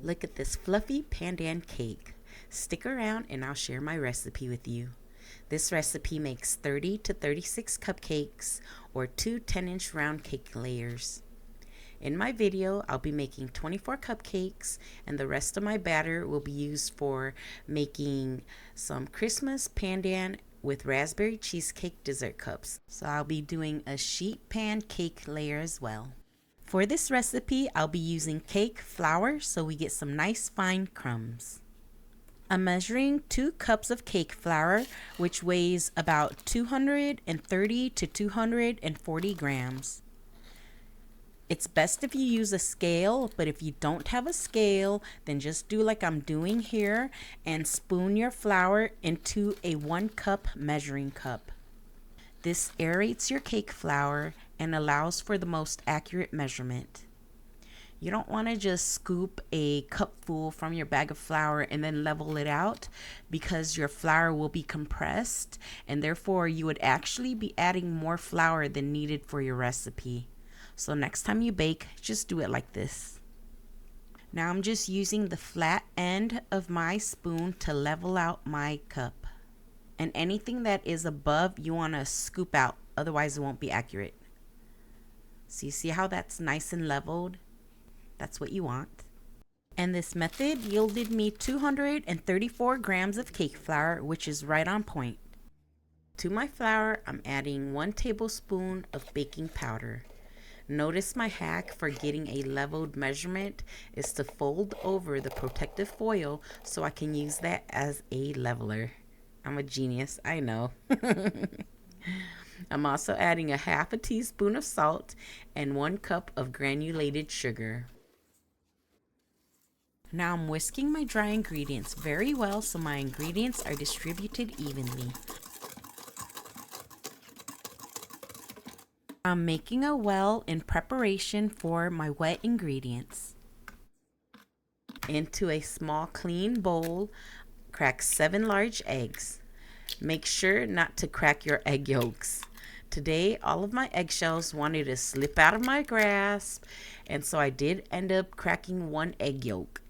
Look at this fluffy pandan cake. Stick around and I'll share my recipe with you. This recipe makes 30 to 36 cupcakes or 2 10-inch round cake layers. In my video, I'll be making 24 cupcakes, and the rest of my batter will be used for making some Christmas pandan with raspberry cheesecake dessert cups. So I'll be doing a sheet pan cake layer as well. For this recipe, I'll be using cake flour so we get some nice fine crumbs. I'm measuring 2 cups of cake flour, which weighs about 230 to 240 grams. It's best if you use a scale, but if you don't have a scale, then just do like I'm doing here and spoon your flour into a 1 cup measuring cup. This aerates your cake flour and allows for the most accurate measurement. You don't want to just scoop a cupful from your bag of flour and then level it out, because your flour will be compressed and therefore you would actually be adding more flour than needed for your recipe. So next time you bake, just do it like this. Now I'm just using the flat end of my spoon to level out my cup. And anything that is above, you want to scoop out, otherwise it won't be accurate. So you see how that's nice and leveled? That's what you want. And this method yielded me 234 grams of cake flour, which is right on point. To my flour, I'm adding 1 tablespoon of baking powder. Notice my hack for getting a leveled measurement is to fold over the protective foil so I can use that as a leveler. I'm a genius, I know. I'm also adding a half a teaspoon of salt and 1 cup of granulated sugar. Now I'm whisking my dry ingredients very well so my ingredients are distributed evenly. I'm making a well in preparation for my wet ingredients. Into a small clean bowl, crack 7 large eggs. Make sure not to crack your egg yolks. Today, all of my eggshells wanted to slip out of my grasp, and so I did end up cracking 1 egg yolk.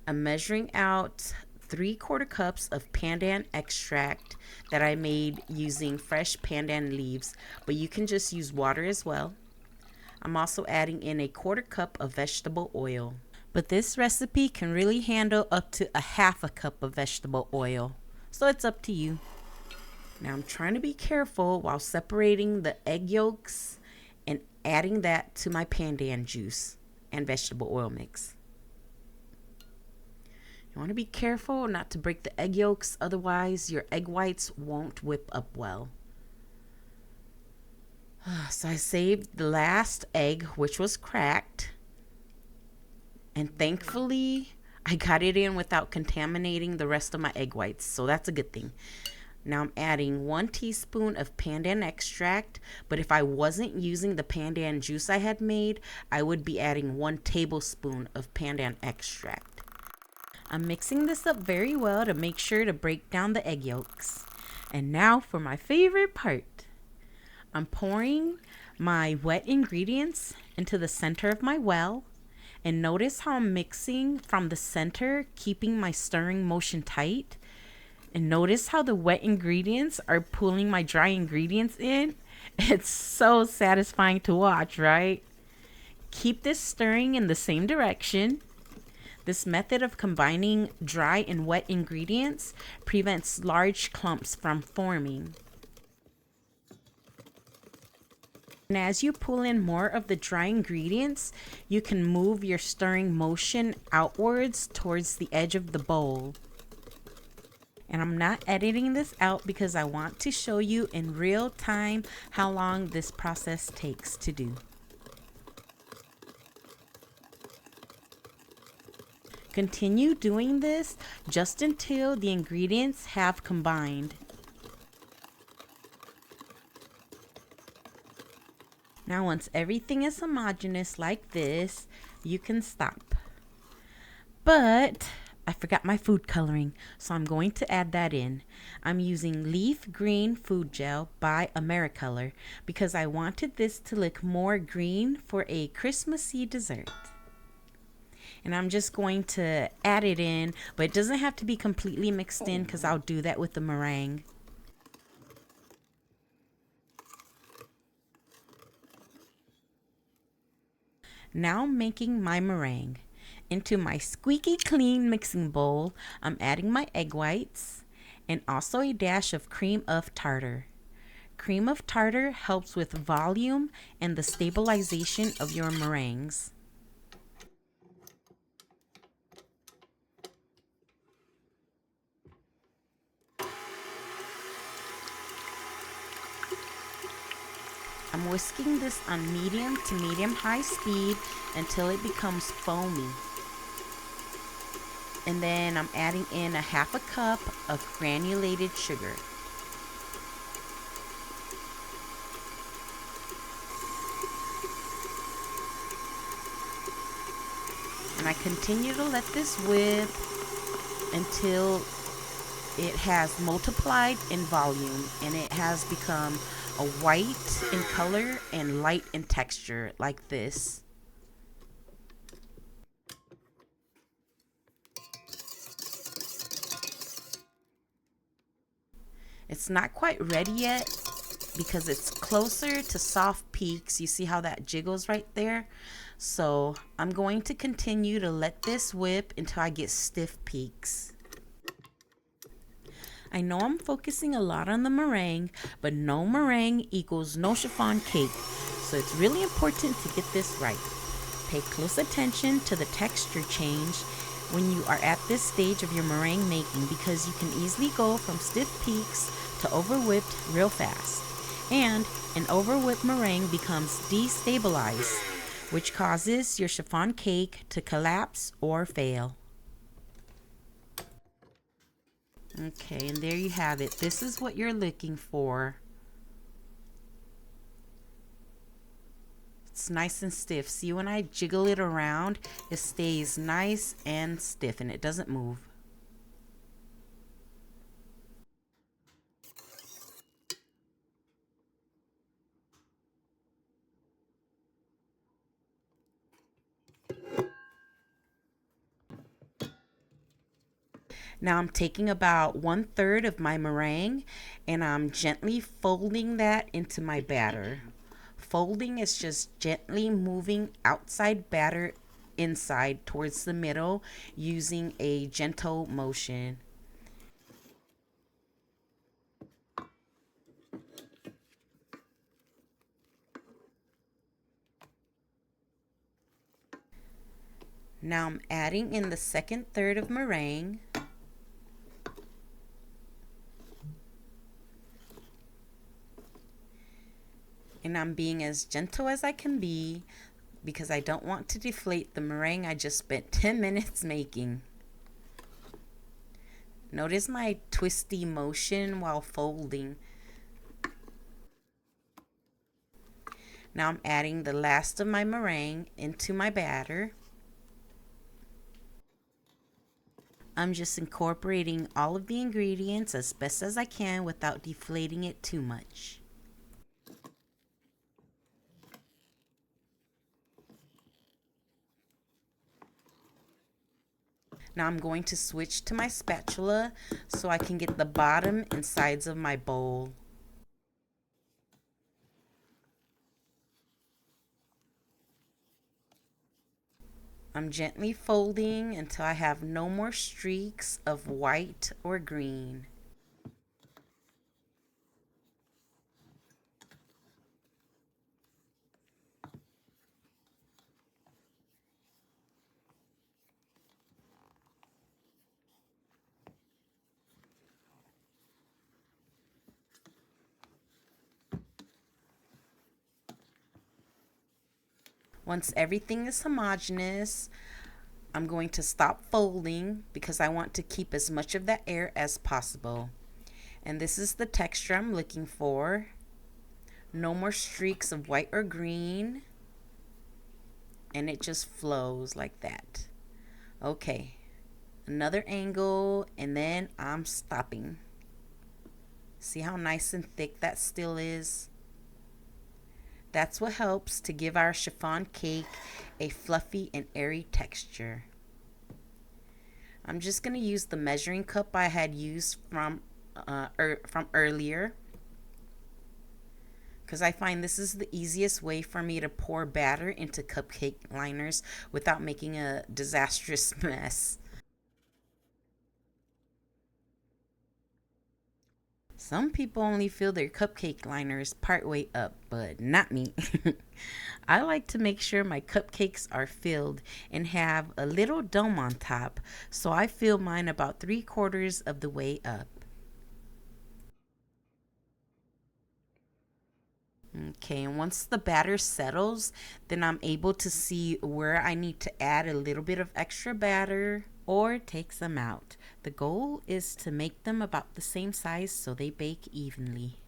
I'm measuring out 3/4 cups of pandan extract that I made using fresh pandan leaves, but you can just use water as well. I'm also adding in 1/4 cup of vegetable oil, but this recipe can really handle up to a half a cup of vegetable oil, so it's up to you. Now I'm trying to be careful while separating the egg yolks and adding that to my pandan juice and vegetable oil mix. You want to be careful not to break the egg yolks, otherwise your egg whites won't whip up well. So I saved the last egg, which was cracked, and thankfully I got it in without contaminating the rest of my egg whites, so that's a good thing. Now I'm adding 1 teaspoon of pandan extract, but if I wasn't using the pandan juice I had made, I would be adding 1 tablespoon of pandan extract. I'm mixing this up very well to make sure to break down the egg yolks. And now for my favorite part. I'm pouring my wet ingredients into the center of my well. And notice how I'm mixing from the center, keeping my stirring motion tight. And notice how the wet ingredients are pulling my dry ingredients in. It's so satisfying to watch, right? Keep this stirring in the same direction. This method of combining dry and wet ingredients prevents large clumps from forming. And as you pull in more of the dry ingredients, you can move your stirring motion outwards towards the edge of the bowl. And I'm not editing this out because I want to show you in real time how long this process takes to do. Continue doing this just until the ingredients have combined. Now once everything is homogeneous like this, you can stop. But I forgot my food coloring, so I'm going to add that in. I'm using leaf green food gel by Americolor because I wanted this to look more green for a Christmassy dessert. And I'm just going to add it in, but it doesn't have to be completely mixed in because I'll do that with the meringue. Now I'm making my meringue. Into my squeaky clean mixing bowl, I'm adding my egg whites and also a dash of cream of tartar. Cream of tartar helps with volume and the stabilization of your meringues. I'm whisking this on medium to medium high speed until it becomes foamy. And then I'm adding in a half a cup of granulated sugar. And I continue to let this whip until it has multiplied in volume and it has become a white in color and light in texture like this. It's not quite ready yet because it's closer to soft peaks. You see how that jiggles right there? So I'm going to continue to let this whip until I get stiff peaks. I know I'm focusing a lot on the meringue, but no meringue equals no chiffon cake. So it's really important to get this right. Pay close attention to the texture change when you are at this stage of your meringue making because you can easily go from stiff peaks to overwhipped real fast. And an overwhipped meringue becomes destabilized, which causes your chiffon cake to collapse or fail. Okay, and there you have it. This is what you're looking for. It's nice and stiff. See, when I jiggle it around, it stays nice and stiff and it doesn't move. Now I'm taking about 1/3 of my meringue and I'm gently folding that into my batter. Folding is just gently moving outside batter inside towards the middle using a gentle motion. Now I'm adding in the second third of meringue. And I'm being as gentle as I can be because I don't want to deflate the meringue I just spent 10 minutes making. Notice my twisty motion while folding. Now I'm adding the last of my meringue into my batter. I'm just incorporating all of the ingredients as best as I can without deflating it too much. Now I'm going to switch to my spatula so I can get the bottom and sides of my bowl. I'm gently folding until I have no more streaks of white or green. Once everything is homogeneous, I'm going to stop folding because I want to keep as much of that air as possible. And this is the texture I'm looking for. No more streaks of white or green. And it just flows like that. Okay, another angle and then I'm stopping. See how nice and thick that still is? That's what helps to give our chiffon cake a fluffy and airy texture. I'm just going to use the measuring cup I had used from earlier, because I find this is the easiest way for me to pour batter into cupcake liners without making a disastrous mess. Some people only fill their cupcake liners partway up, but not me. I like to make sure my cupcakes are filled and have a little dome on top, so I fill mine about 3/4 of the way up. Okay, and once the batter settles, then I'm able to see where I need to add a little bit of extra batter or take some out. The goal is to make them about the same size so they bake evenly.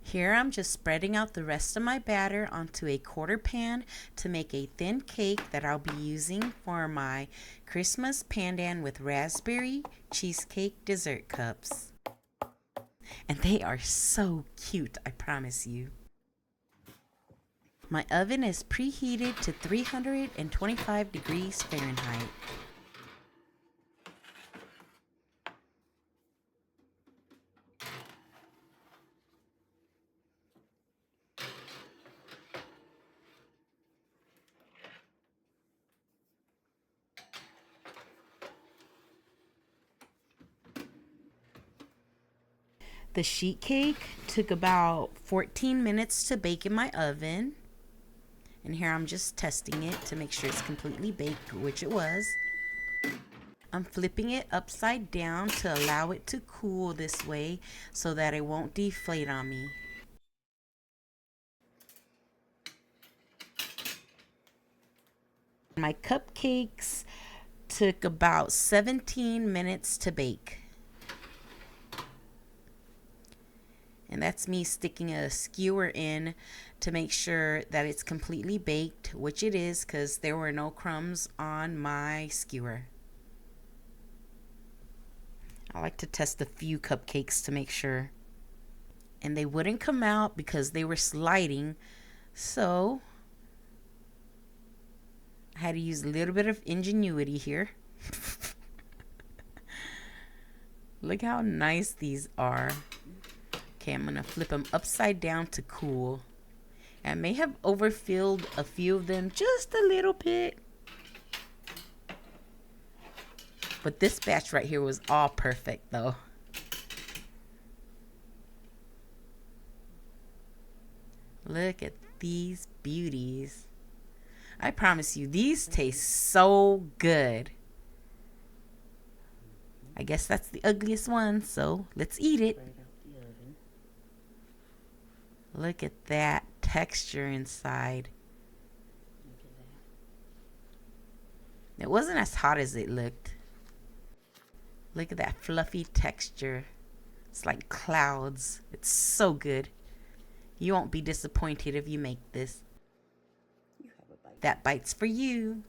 Here I'm just spreading out the rest of my batter onto a quarter pan to make a thin cake that I'll be using for my Christmas pandan with raspberry cheesecake dessert cups. And they are so cute, I promise you. My oven is preheated to 325 degrees Fahrenheit. The sheet cake took about 14 minutes to bake in my oven. And here I'm just testing it to make sure it's completely baked, which it was. I'm flipping it upside down to allow it to cool this way so that it won't deflate on me. My cupcakes took about 17 minutes to bake. And that's me sticking a skewer in to make sure that it's completely baked, which it is because there were no crumbs on my skewer. I like to test a few cupcakes to make sure. And they wouldn't come out because they were sliding, so I had to use a little bit of ingenuity here. Look how nice these are. Okay, I'm going to flip them upside down to cool. I may have overfilled a few of them just a little bit. But this batch right here was all perfect though. Look at these beauties. I promise you, these taste so good. I guess that's the ugliest one, so let's eat it. Look at that texture inside. It wasn't as hot as it looked. Look at that fluffy texture. It's like clouds. It's so good. You won't be disappointed if you make this. That bite's for you.